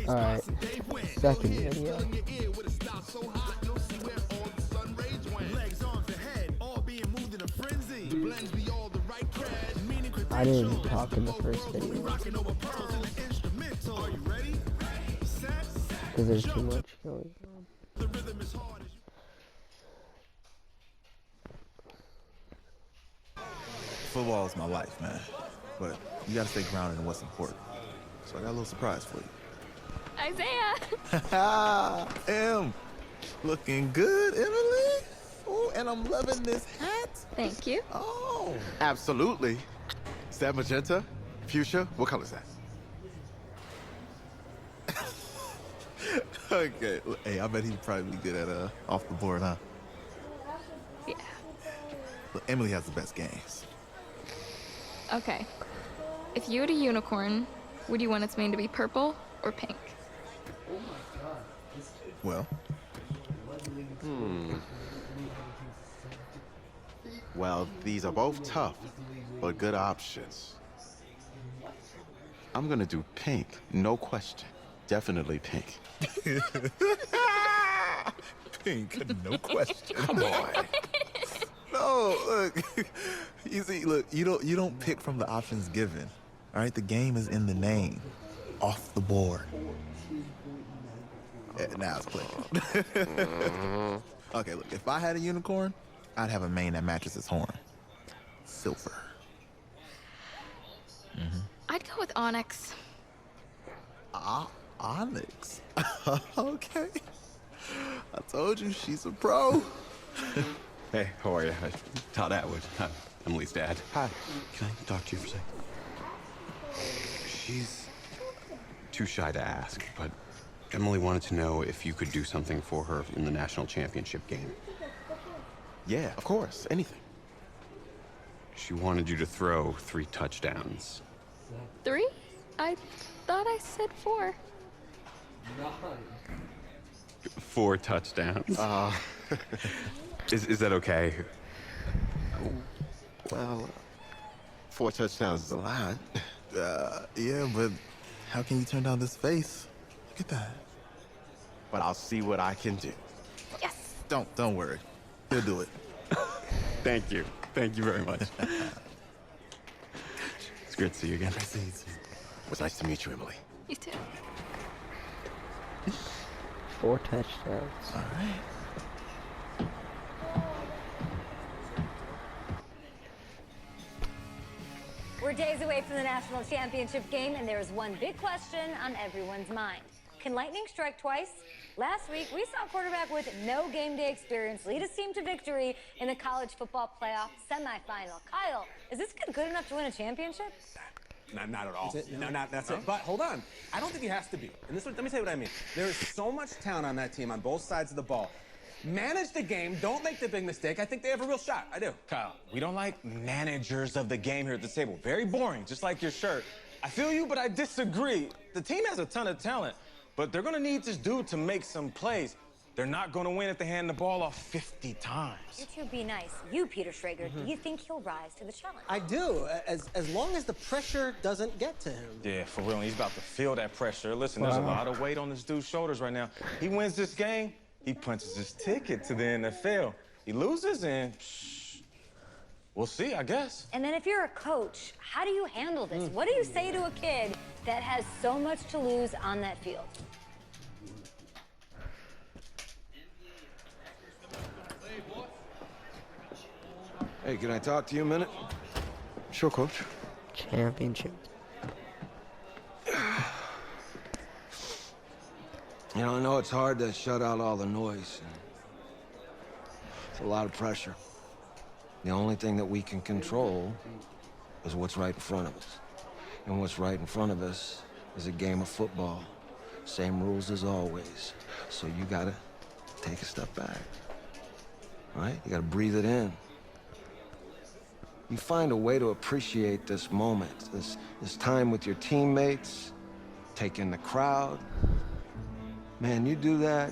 Alright, second video. I didn't talk in the first video because there's too much going on. Football is my life, man. But you gotta stay grounded in what's important. So I got a little surprise for you. Isaiah! Em, looking good, Emily. Oh, and I'm loving this hat. Thank you. Oh, Absolutely. Is that magenta? Fuchsia? What color is that? okay. Hey, I bet he'd probably be good at off the board, huh? Yeah. Look, Emily has the best games. Okay. If you had a unicorn, would you want its mane to be purple or pink? Well, Well, these are both tough, but good options. I'm gonna do pink, no question. Definitely pink. pink, no question. Come on. No, look. You see, look, you don't pick from the options given. All right, the game is in the name. Off the board. Now it's clicking. Okay, look, if I had a unicorn, I'd have a mane that matches its horn. Silver. I'd go with onyx. Onyx. Okay. I told you, she's a pro. Hey, how are you? Todd Atwood. I'm Emily's dad. Hi. Can I talk to you for a second? She's too shy to ask, but Emily wanted to know if you could do something for her in the national championship game. Yeah, of course. Anything. She wanted you to throw 3 touchdowns. 3? I thought I said 4. 4 touchdowns. Is that okay? Well, 4 touchdowns is a lot. Yeah, but how can you turn down this face? Look at that. But I'll see what I can do. Yes! Don't worry. He'll do it. Thank you. Thank you very much. It's great to see you again. It was nice to meet you, Emily. You too. 4 touchdowns. All right. We're days away from the national championship game, and there is one big question on everyone's mind. Can lightning strike twice? Last week, we saw a quarterback with no game day experience lead his team to victory in the college football playoff semifinal. Kyle, is this kid good enough to win a championship? Not at all. No, that's it. But hold on. I don't think he has to be. And let me tell you what I mean. There is so much talent on that team on both sides of the ball. Manage the game. Don't make the big mistake. I think they have a real shot. I do. Kyle, we don't like managers of the game here at the table. Very boring, just like your shirt. I feel you, but I disagree. The team has a ton of talent, but they're going to need this dude to make some plays. They're not going to win if they hand the ball off 50 times. You two be nice. You, Peter Schrager, do you think he'll rise to the challenge? I do, as long as the pressure doesn't get to him. Yeah, for real. He's about to feel that pressure. Listen, there's a lot of weight on this dude's shoulders right now. He wins this game, he punches his ticket to the NFL. He loses, and we'll see, I guess. And then if you're a coach, how do you handle this? What do you say to a kid that has so much to lose on that field? Hey, can I talk to you a minute? Sure, Coach. Championship. You know, I know it's hard to shut out all the noise. It's a lot of pressure. The only thing that we can control is what's right in front of us. And what's right in front of us is a game of football. Same rules as always. So you gotta take a step back. Right? You gotta breathe it in. You find a way to appreciate this moment, this time with your teammates, take in the crowd. Man, you do that,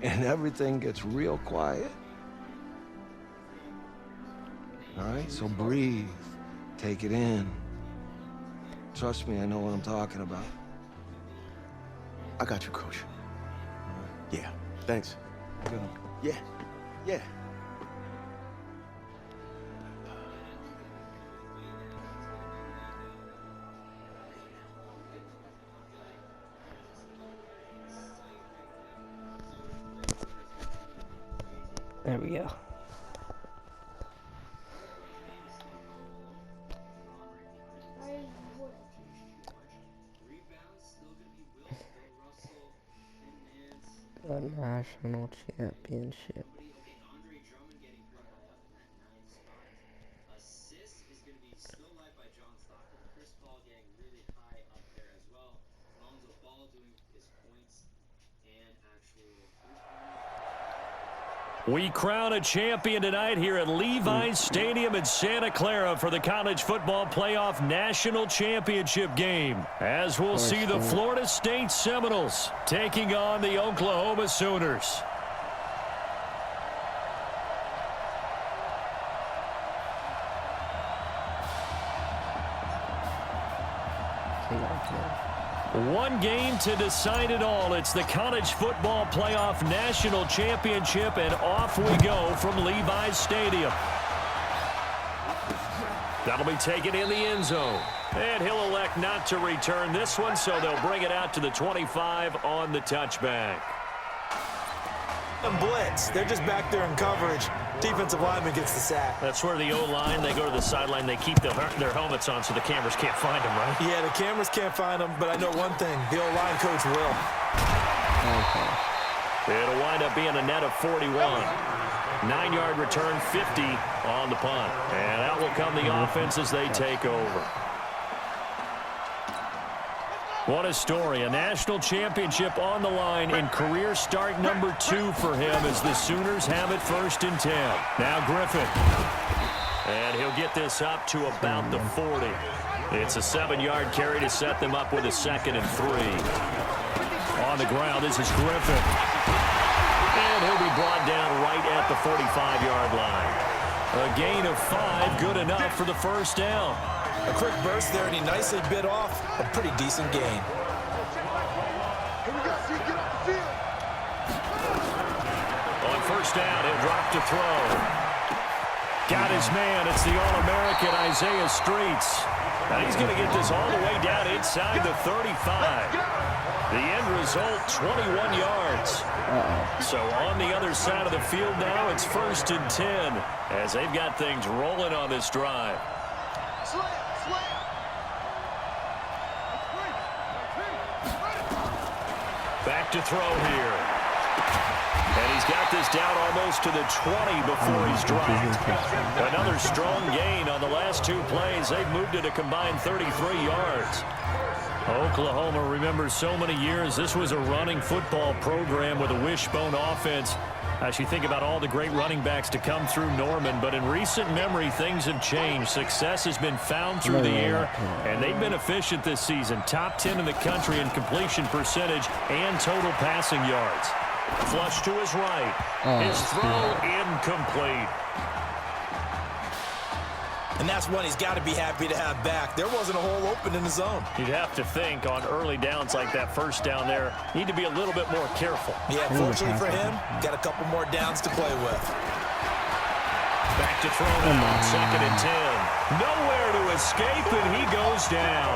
and everything gets real quiet. All right, so breathe, take it in. Trust me, I know what I'm talking about. I got you, Coach. Yeah, thanks. Good. Yeah, yeah. There we go. The national championship. We crown a champion tonight here at Levi's Stadium in Santa Clara for the College Football Playoff National Championship game. As we'll see the Florida State Seminoles taking on the Oklahoma Sooners. One game to decide it all. It's the College Football Playoff National Championship, and off we go from Levi's Stadium. That'll be taken in the end zone. And he'll elect not to return this one, so they'll bring it out to the 25 on the touchback. Blitz. They're just back there in coverage. Defensive lineman gets the sack. That's where the O-line, they go to the sideline, they keep their helmets on so the cameras can't find them, right? Yeah, the cameras can't find them, but I know one thing. The O-line coach will. Okay. It'll wind up being a net of 41. 9-yard return, 50 on the punt. And out will come the offense as they take over. What a story. A national championship on the line in career start number 2 for him as the Sooners have it 1st and 10. Now Griffin. And he'll get this up to about the 40. It's a 7-yard carry to set them up with a 2nd and 3. On the ground, this is Griffin. And he'll be brought down right at the 45-yard line. A gain of 5, good enough for the first down. A quick burst there, and he nicely bit off a pretty decent gain. On first down, he'll drop to throw. Got his man. It's the All-American Isaiah Streets. And he's going to get this all the way down inside the 35. The end result, 21 yards. So on the other side of the field now, it's 1st and 10 as they've got things rolling on this drive. Back to throw here. And he's got this down almost to the 20 before he's dropped. Another strong gain on the last 2 plays. They've moved it a combined 33 yards. Oklahoma remembers so many years. This was a running football program with a wishbone offense. As you think about all the great running backs to come through Norman, but in recent memory, things have changed. Success has been found through the air, and they've been efficient this season. Top 10 in the country in completion percentage and total passing yards. Flush to his right. His throw incomplete. And that's one he's got to be happy to have back. There wasn't a hole open in the zone. You'd have to think on early downs like that first down there, need to be a little bit more careful. Yeah, fortunately for him, got a couple more downs to play with. Back to throw now, 2nd and 10. Nowhere to escape, and he goes down.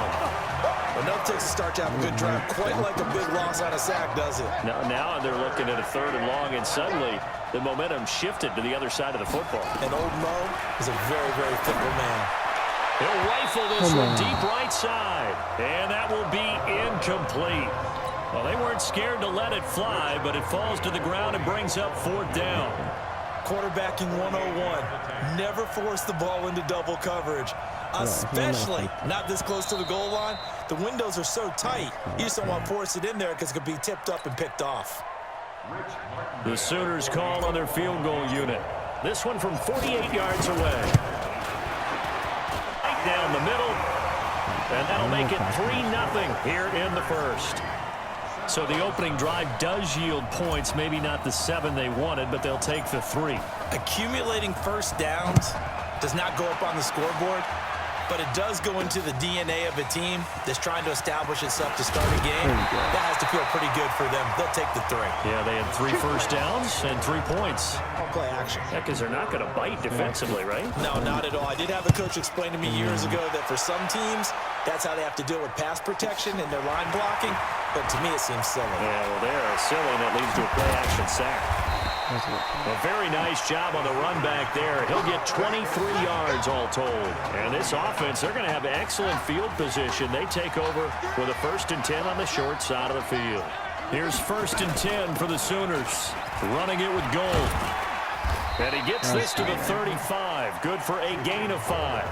Enough takes a start to have a good drive. Quite like a big loss on a sack, does it? Now they're looking at a 3rd and long, and suddenly the momentum shifted to the other side of the football. And old Mo is a very, very fickle man. He'll rifle this one deep right side, and that will be incomplete. Well, they weren't scared to let it fly, but it falls to the ground and brings up 4th down. Quarterbacking 101. Never force the ball into double coverage, especially not this close to the goal line. The windows are so tight, you just don't want to force it in there because it could be tipped up and picked off. The Sooners call on their field goal unit. This one from 48 yards away. Right down the middle, and that'll make it 3-0 here in the first. So the opening drive does yield points, maybe not the 7 they wanted, but they'll take the 3. Accumulating first downs does not go up on the scoreboard, but it does go into the DNA of a team that's trying to establish itself to start a game. That has to feel pretty good for them. They'll take the 3. Yeah, they had 3 first downs and 3 points. Play action. Yeah, because they're not going to bite defensively, right? No, not at all. I did have a coach explain to me years ago that for some teams, that's how they have to deal with pass protection and their line blocking. But to me, it seems silly. Yeah, well, they're silly, and that leads to a play-action sack. A very nice job on the run back there. He'll get 23 yards all told. And this offense, they're going to have excellent field position. They take over with a 1st and 10 on the short side of the field. Here's 1st and 10 for the Sooners. Running it with Gold. And he gets this to the 35. Good for a gain of 5.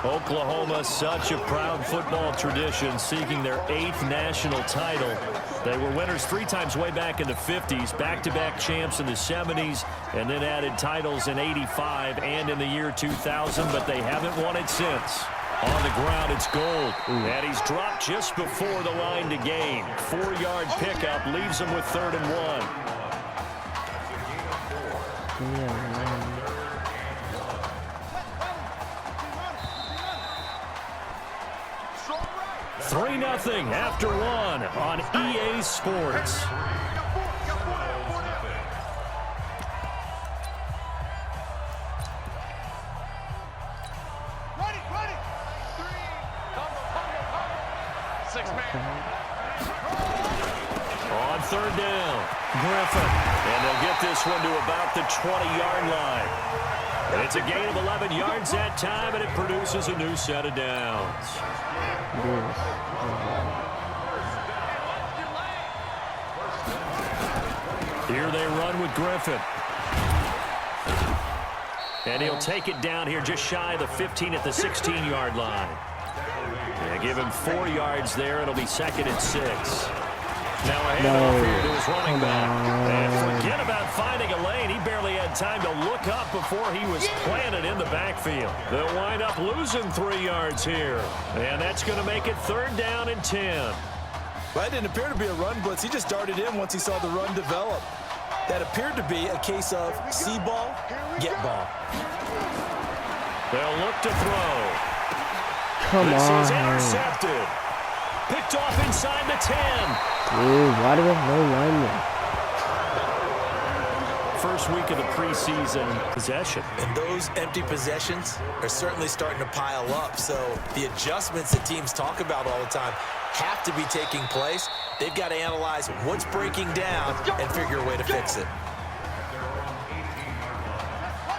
Oklahoma, such a proud football tradition, seeking their 8th national title. They were winners 3 times way back in the 50s, back-to-back champs in the 70s, and then added titles in 85 and in the year 2000, but they haven't won it since. On the ground, it's Gold, and he's dropped just before the line to gain. 4-yard pickup leaves him with 3rd and 1. 3-0 after 1 on EA Sports. On 3rd down, Griffin. And they'll get this one to about the 20-yard line. And it's a gain of 11 yards that time, and it produces a new set of downs. Here they run with Griffin. And he'll take it down here just shy of the 15 at the 16-yard line. They give him 4 yards there. It'll be 2nd and 6. Now a handoff here to his running back. And forget about finding a lane. He barely had time to look up before he was planted in the backfield. They'll wind up losing 3 yards here. And that's going to make it 3rd down and 10. Well, it didn't appear to be a run blitz. He just darted in once he saw the run develop. That appeared to be a case of see ball, get ball. They'll look to throw. This is intercepted. Picked off inside the 10. Dude, why do we have no linemen? First week of the preseason possession. And those empty possessions are certainly starting to pile up. So the adjustments that teams talk about all the time have to be taking place. They've got to analyze what's breaking down and figure a way to fix it.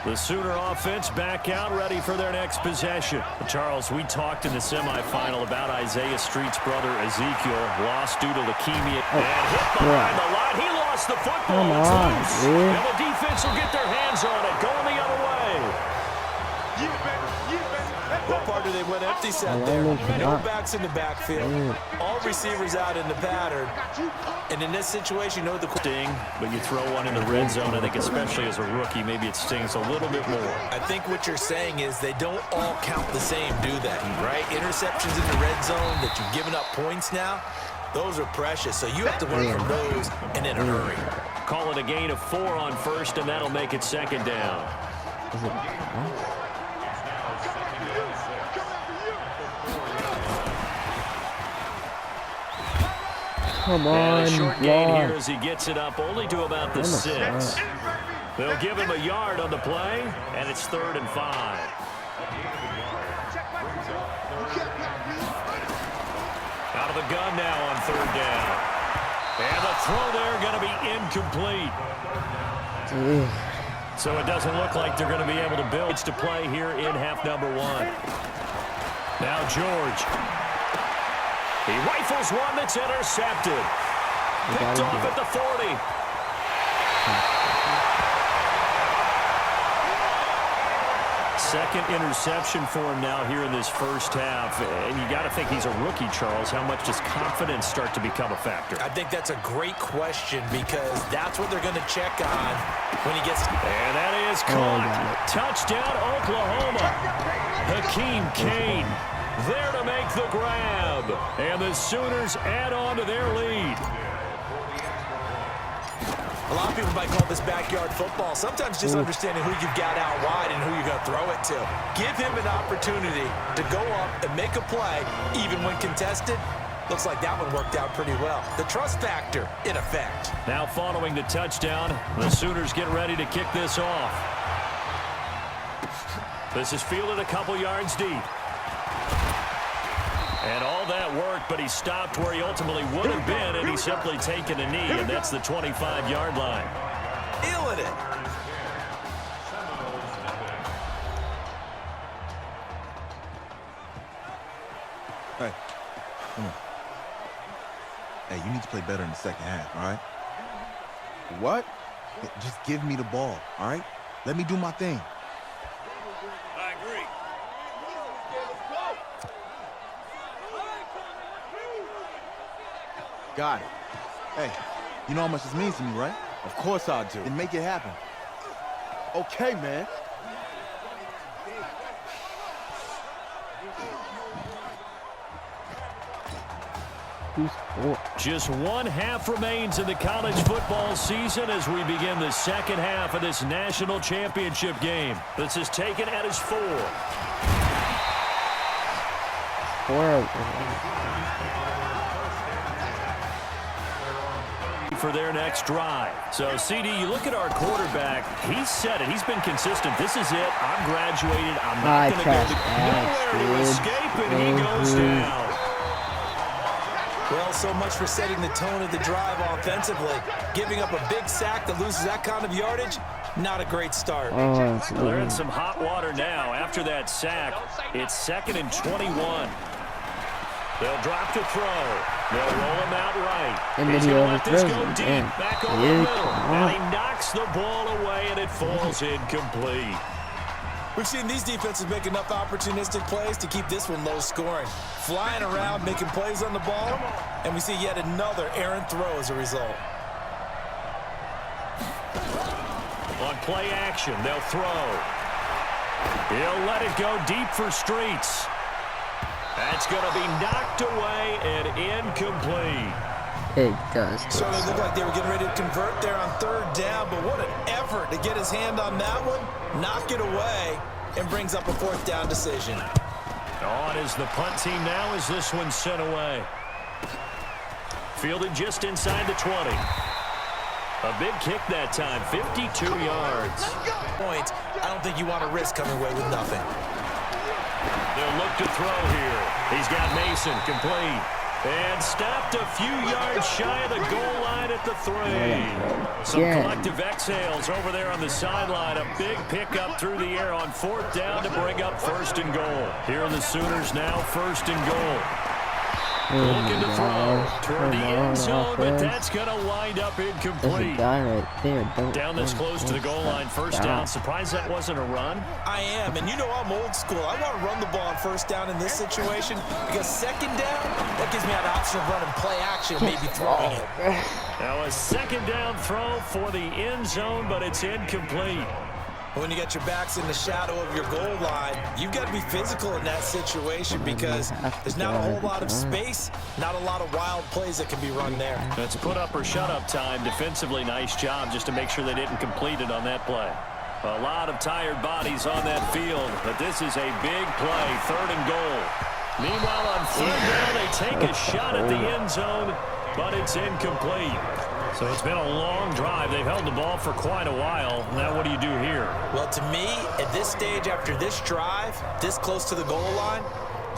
The Sooner offense back out, ready for their next possession. Charles, we talked in the semifinal about Isaiah Street's brother Ezekiel, lost due to leukemia, and hit behind the line. He lost the football. It's loose. And the defense will get their hands on it, going the other way. What part do they went empty set there? No backs in the backfield. All receivers out in the pattern. And in this situation, you know the sting, but you throw one in the red zone. I think especially as a rookie, maybe it stings a little bit more. I think what you're saying is they don't all count the same, do they? Right? Interceptions in the red zone that you've given up points now, those are precious. So you have to learn from those and in a hurry. Call it a gain of 4 on 1st, and that'll make it 2nd down. Come on, and a short gain here as he gets it up only to about the 6. They'll give him a yard on the play, and it's 3rd and 5. Out of the gun now on 3rd down. And the throw there going to be incomplete. So it doesn't look like they're going to be able to build to play here in half number 1. Now George. He rifles one that's intercepted. Picked off at the 40. Second interception for him now here in this first half. And you got to think he's a rookie, Charles. How much does confidence start to become a factor? I think that's a great question because that's what they're going to check on when he gets... And that is caught. Touchdown, Oklahoma. Hakeem Kane there to make the grab. And the Sooners add on to their lead. A lot of people might call this backyard football. Sometimes just understanding who you've got out wide and who you're going to throw it to. Give him an opportunity to go up and make a play, even when contested. Looks like that one worked out pretty well. The trust factor in effect. Now following the touchdown, the Sooners get ready to kick this off. This is fielded a couple yards deep. And all that worked, but he stopped where he ultimately would have been, and he's simply taken a knee, and that's the 25-yard line. Feeling it. Hey, come on. Hey, you need to play better in the second half, all right? What? Just give me the ball, all right? Let me do my thing. I agree. Got it. Hey, you know how much this means to me, right? Of course I do. Then make it happen. Okay, man. Just one half remains in the college football season as we begin the second half of this national championship game. This is taken at his 4. For their next drive. So, CD, you look at our quarterback. He's said it. He's been consistent. This is it. I'm graduated. I'm not going to go nowhere to escape, and he goes down. Well, so much for setting the tone of the drive offensively. Giving up a big sack that loses that kind of yardage, not a great start. They're in some hot water now. After that sack, it's 2nd and 21. They'll drop to throw. They'll roll him out right. And then he overthrows go him. deep, back over the middle. And he knocks the ball away, and it falls incomplete. We've seen these defenses make enough opportunistic plays to keep this one low scoring. Flying around, making plays on the ball, and we see yet another errant throw as a result. On play action, they'll throw. He'll let it go deep for Streets. That's going to be knocked away and incomplete. It does. So it looked like they were getting ready to convert there on 3rd down, but what an effort to get his hand on that one, knock it away, and brings up a 4th down decision. On is the punt team now as this one's sent away. Fielded just inside the 20. A big kick that time, 52 yards. Point. I don't think you want to risk coming away with nothing. They'll look to throw here. He's got Mason complete. And stopped a few yards shy of the goal line at the 3. Some collective exhales over there on the sideline. A big pickup through the air on 4th down to bring up 1st and goal. Here are the Sooners now 1st and goal. Looking to throw toward the end zone, but that's going to wind up incomplete. Right there. Down this close to the goal line, 1st down. Surprised that wasn't a run? I am, and you know I'm old school. I want to run the ball on 1st down in this situation because 2nd down, that gives me an option of running play action, maybe throwing it. Now a 2nd down throw for the end zone, but it's incomplete. When you get your backs in the shadow of your goal line, you've got to be physical in that situation because there's not a whole lot of space, not a lot of wild plays that can be run there. That's put up or shut up time. Defensively, nice job just to make sure they didn't complete it on that play. A lot of tired bodies on that field, but this is a big play, 3rd and goal. Meanwhile, on 3rd down, they take a shot at the end zone, but it's incomplete. So it's been a long drive. They've held the ball for quite a while. Now what do you do here? Well, to me, at this stage after this drive, this close to the goal line,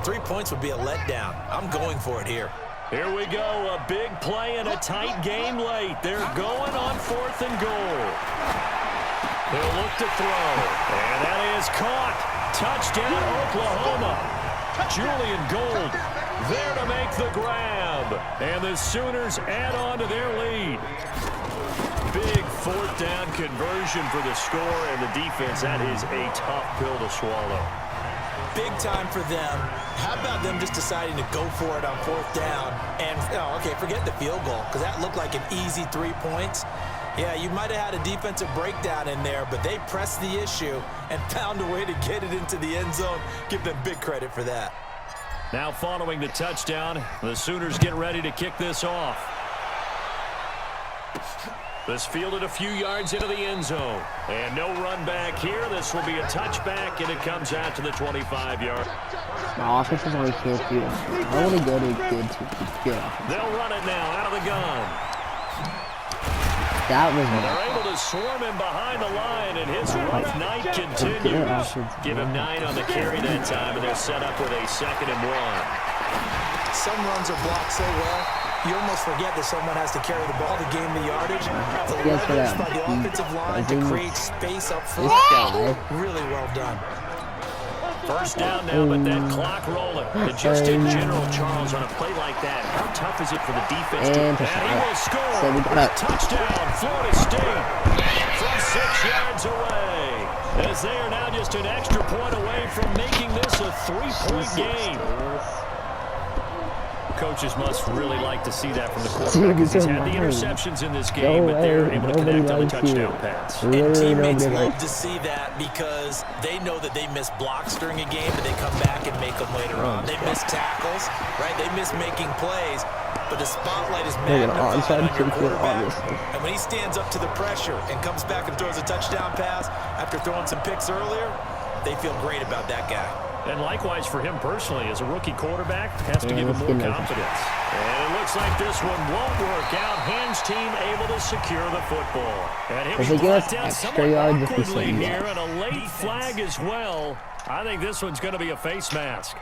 3 points would be a letdown. I'm going for it here. Here we go. A big play in a tight game late. They're going on 4th and goal. They'll look to throw. And that is caught. Touchdown, Oklahoma. Julian Gold there to make the grab. And the Sooners add on to their lead. Big 4th down conversion for the score, and the defense, that is a tough pill to swallow. Big time for them. How about them just deciding to go for it on 4th down? And, okay, forget the field goal, because that looked like an easy 3 points. Yeah, you might have had a defensive breakdown in there, but they pressed the issue and found a way to get it into the end zone. Give them big credit for that. Now following the touchdown, the Sooners get ready to kick this off. This fielded a few yards into the end zone. And no run back here. This will be a touchback, and it comes out to the 25-yard. My offense is only can't do it. I want to go to good offense. They'll run it now out of the gun. That was and they're able to swarm him behind the line, and his rough night continues. Give him 9 on the carry that time, and they're set up with a 2nd and 1. Some runs are blocked so well, you almost forget that someone has to carry the ball to gain the yardage. The leverage by the offensive line to create space up front. Really well done. First down now, but that clock rolling. And just in general, Charles, on a play like that, how tough is it for the defense to... And he will score. Touchdown, Florida State, from 6 yards away. As they are now just an extra point away from making this a 3-point game. Coaches must really like to see that from the quarterback, because he's had the interceptions in this game, but they're able to connect on the touchdown pass. And teammates love to see that because they know that they miss blocks during a game, but they come back and make them later on. They miss tackles, right? They miss making plays, but the spotlight is magnified on your quarterback. And when he stands up to the pressure and comes back and throws a touchdown pass after throwing some picks earlier, they feel great about that guy. And likewise for him personally, as a rookie quarterback, has to give him more confidence. And it looks like this one won't work out. Hans team able to secure the football. And he'll be brought down somewhat awkwardly here, and a late flag as well. I think this one's going to be a face mask.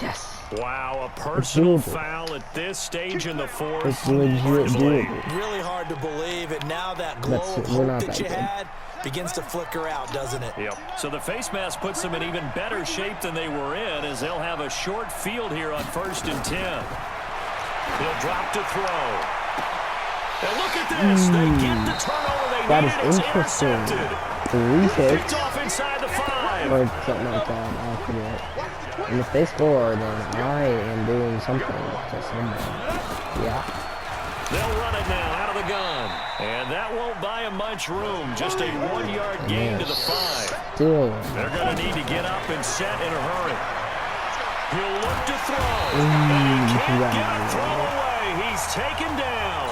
Yes. Wow, a personal foul at this stage in the fourth. It's legit. Really hard to believe, and now that glow of hope that you had begins to flicker out, doesn't it? Yep. So the face mask puts them in even better shape than they were in, as they'll have a short field here on 1st and 10. He'll drop to throw. And look at this. They get the turnover they that needed. Is interesting. Picked off inside the 5. Or something like that. I forget. And if they score, then I am doing something to someone. Yeah. They'll run it now out of the gun. And that won't buy him much room. Just a 1-yard gain to the 5. Still. They're going to need to get up and set in a hurry. He'll look to throw. And he can't get a throw away. He's taken down.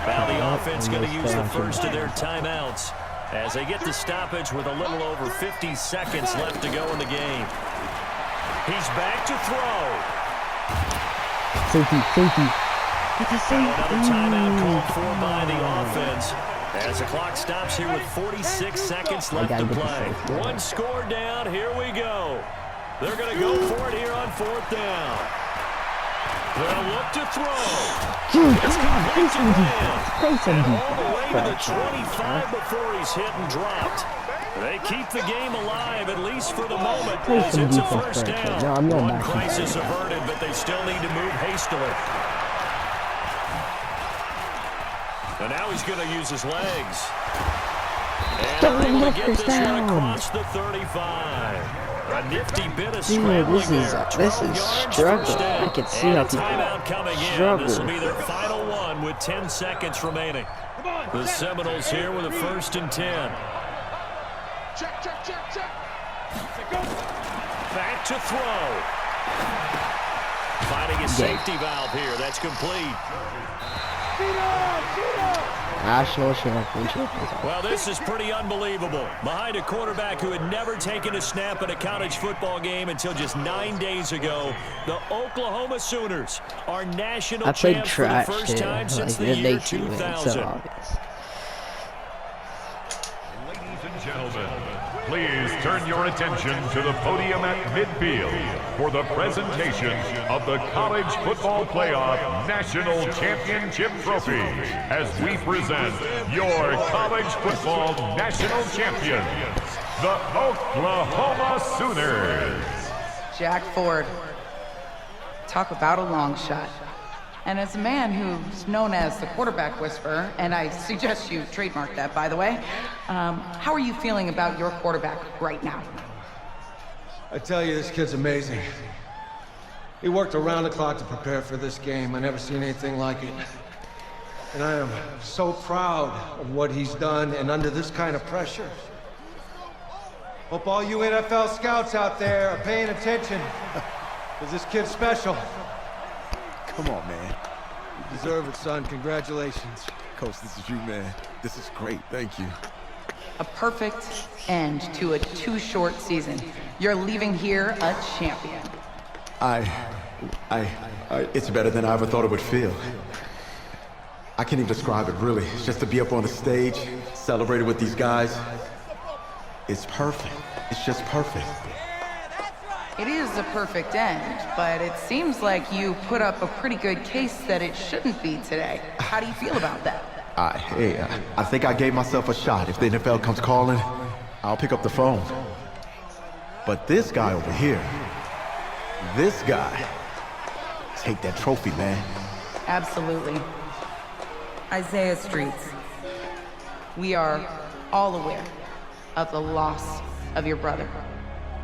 Now the offense going to use the first of their timeouts as they get the stoppage with a little over 50 seconds left to go in the game. He's back to throw. Safety. Another timeout called for by the offense as the clock stops here with 46 seconds left to play. One score down. Here we go. They're going to go for it here on 4th down. They'll look to throw. It's complete to him. And all the way to the 25 before he's hit and dropped. They keep the game alive, at least for the moment, as it's a first down. One crisis averted, but they still need to move hastily. And now he's going to use his legs. And they're able to get this one across the 35. A nifty bit of scrambling this is struggling. I can see how people timeout coming in. This will be their final one with 10 seconds remaining. The Seminoles here with a 1st and 10. Check. Back to throw. Finding a safety valve here. That's complete. National championship. Well, this is pretty unbelievable. Behind a quarterback who had never taken a snap at a college football game until just 9 days ago, the Oklahoma Sooners are national champs for the first time since the year 2000. Ladies and gentlemen, please turn your attention to the podium at midfield for the presentation of the College Football Playoff National Championship Trophy as we present your college football national champions, the Oklahoma Sooners. Jack Ford. Talk about a long shot. And as a man who's known as the quarterback whisperer, and I suggest you trademark that, by the way, how are you feeling about your quarterback right now? I tell you, this kid's amazing. He worked around the clock to prepare for this game. I never seen anything like it. And I am so proud of what he's done, and under this kind of pressure. Hope all you NFL scouts out there are paying attention, because this kid's special. Come on, man. You deserve it, son. Congratulations. Coach, this is you, man. This is great. Thank you. A perfect end to a too short season. You're leaving here a champion. It's better than I ever thought it would feel. I can't even describe it, really. It's just to be up on the stage, celebrated with these guys. It's perfect. It's just perfect. It is a perfect end, but it seems like you put up a pretty good case that it shouldn't be today. How do you feel about that? I think I gave myself a shot. If the NFL comes calling, I'll pick up the phone. But this guy over here, this guy, take that trophy, man. Absolutely. Isaiah Streets, we are all aware of the loss of your brother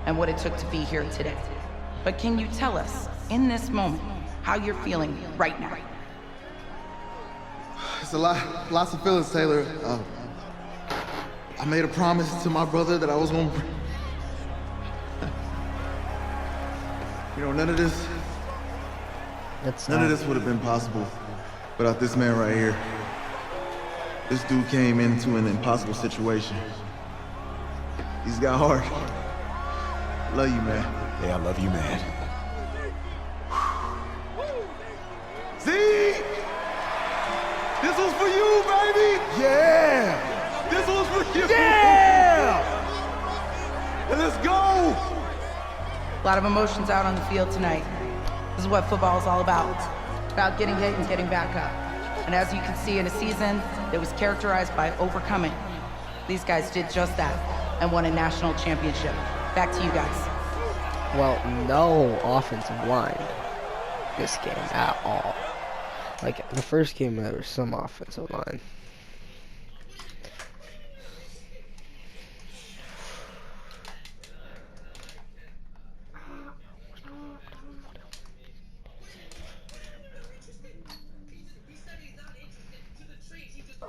and what it took to be here today. But can you tell us, in this moment, how you're feeling right now? It's lots of feelings, Taylor. I made a promise to my brother that I was gonna... You know, none of this would have been possible without this man right here. This dude came into an impossible situation. He's got heart. Love you, man. Yeah, I love you, man. See? This was for you, baby! Yeah! This was for you! Yeah! Let's go! A lot of emotions out on the field tonight. This is what football is all about getting hit and getting back up. And as you can see, in a season that was characterized by overcoming, these guys did just that and won a national championship. Back to you guys. Well, no offensive line this game at all. Like, the first game, there was some offensive line.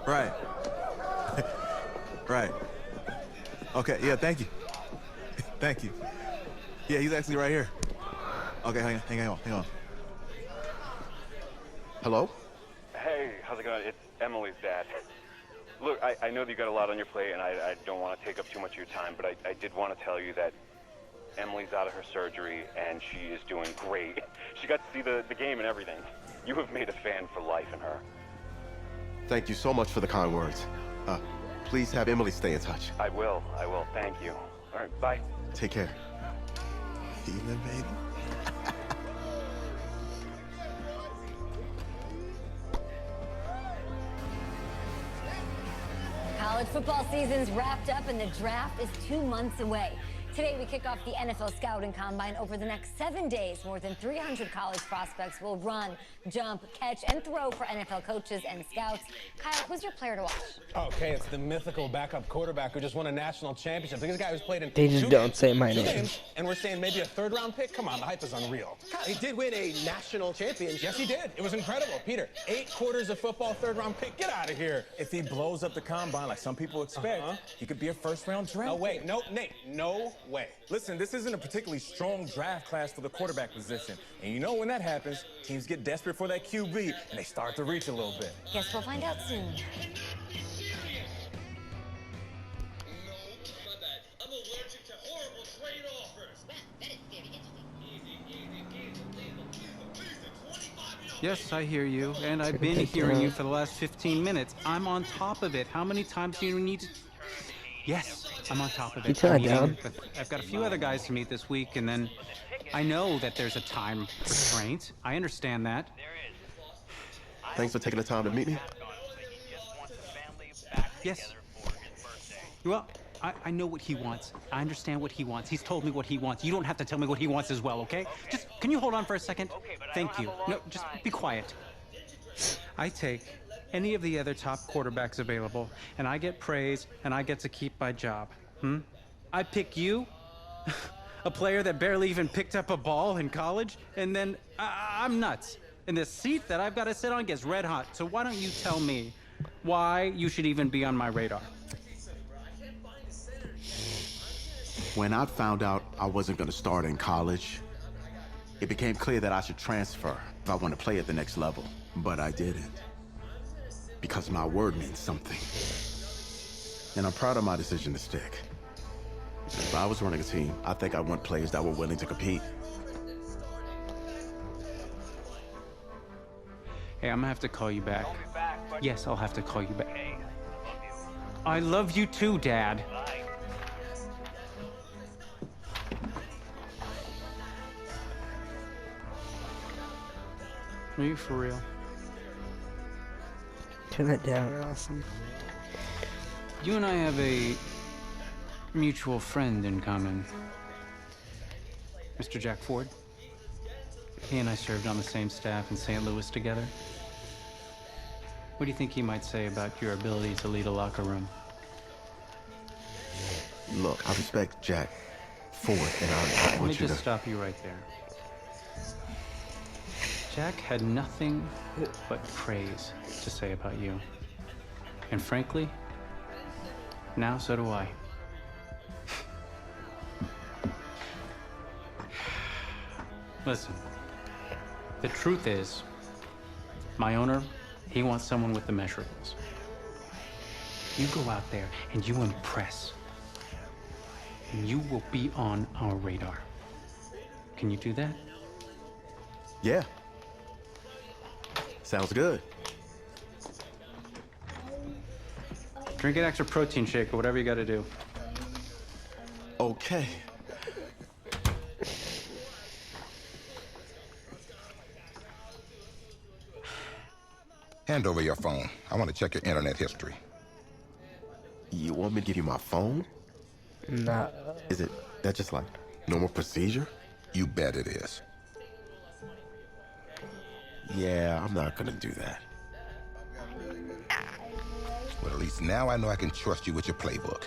Right. Right. Okay, yeah, thank you. Thank you. Yeah, he's actually right here. Okay, hang on. Hello? Hey, how's it going? It's Emily's dad. Look, I know that you got a lot on your plate, and I don't want to take up too much of your time, but I did want to tell you that Emily's out of her surgery, and she is doing great. She got to see the game and everything. You have made a fan for life in her. Thank you so much for the kind words. Please have Emily stay in touch. I will. Thank you. All right, bye. Take care. Healing, baby. College football season's wrapped up and the draft is 2 months away. Today, we kick off the NFL Scouting Combine. Over the next 7 days, more than 300 college prospects will run, jump, catch, and throw for NFL coaches and scouts. Kyle, who's your player to watch? Okay, it's the mythical backup quarterback who just won a national championship. This guy who's played in They just don't say my name. games, and we're saying maybe a third-round pick? Come on, the hype is unreal. He did win a national championship. Yes, he did. It was incredible. Peter, 8 quarters of football, third-round pick. Get out of here. If he blows up the combine like some people expect, he could be a first-round draft. No way. No, Nate, no way. Listen, this isn't a particularly strong draft class for the quarterback position. And you know when that happens, teams get desperate for that QB, and they start to reach a little bit. Guess we'll find out soon. Yes, I hear you, and I've been hearing you for the last 15 minutes. I'm on top of it. How many times do you need to... Yes, I'm on top of it. I've got a few other guys to meet this week, and then I know that there's a time constraint. I understand that. Thanks for taking the time to meet me. Yes. Well, I know what he wants. I understand what he wants. He's told me what he wants. You don't have to tell me what he wants as well, okay? Just, can you hold on for a second? Thank you. No, just be quiet. I take any of the other top quarterbacks available, and I get praise, and I get to keep my job. I pick you, a player that barely even picked up a ball in college, and then I'm nuts. And the seat that I've got to sit on gets red hot. So why don't you tell me why you should even be on my radar? When I found out I wasn't going to start in college, it became clear that I should transfer if I want to play at the next level. But I didn't. because my word means something. And I'm proud of my decision to stick. If I was running a team, I think I want players that were willing to compete. Hey, I'm gonna have to call you back. Yes, I'll have to call you back. I love you too, Dad. Are you for real? Turn that down, Awesome. You and I have a mutual friend in common. Mr. Jack Ford. He and I served on the same staff in St. Louis together. What do you think he might say about your ability to lead a locker room? Look, I respect Jack Ford, and I Let want me you to... just stop you right there. Jack had nothing but praise to say about you. And frankly, now so do I. Listen, the truth is, my owner, he wants someone with the measurables. You go out there and you impress, and you will be on our radar. Can you do that? Yeah. Sounds good. Drink an extra protein shake or whatever you gotta do. Okay. Hand over your phone. I want to check your internet history. You want me to give you my phone? Nah. Is it that just like normal procedure? You bet it is. Yeah, I'm not gonna do that. Well, at least now I know I can trust you with your playbook.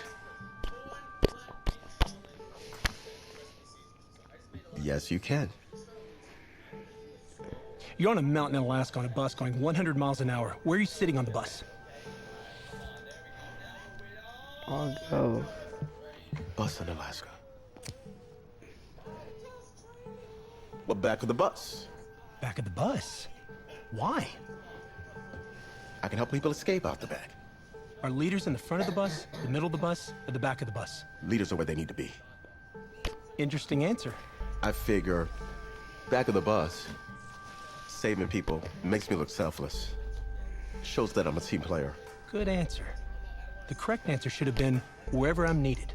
Yes, you can. You're on a mountain in Alaska on a bus going 100 miles an hour. Where are you sitting on the bus? I'll go. Bus in Alaska. Well, back of the bus. Back of the bus? Why? I can help people escape out the back. Are leaders in the front of the bus, the middle of the bus, or the back of the bus? Leaders are where they need to be. Interesting answer. I figure back of the bus, saving people makes me look selfless. Shows that I'm a team player. Good answer. The correct answer should have been wherever I'm needed.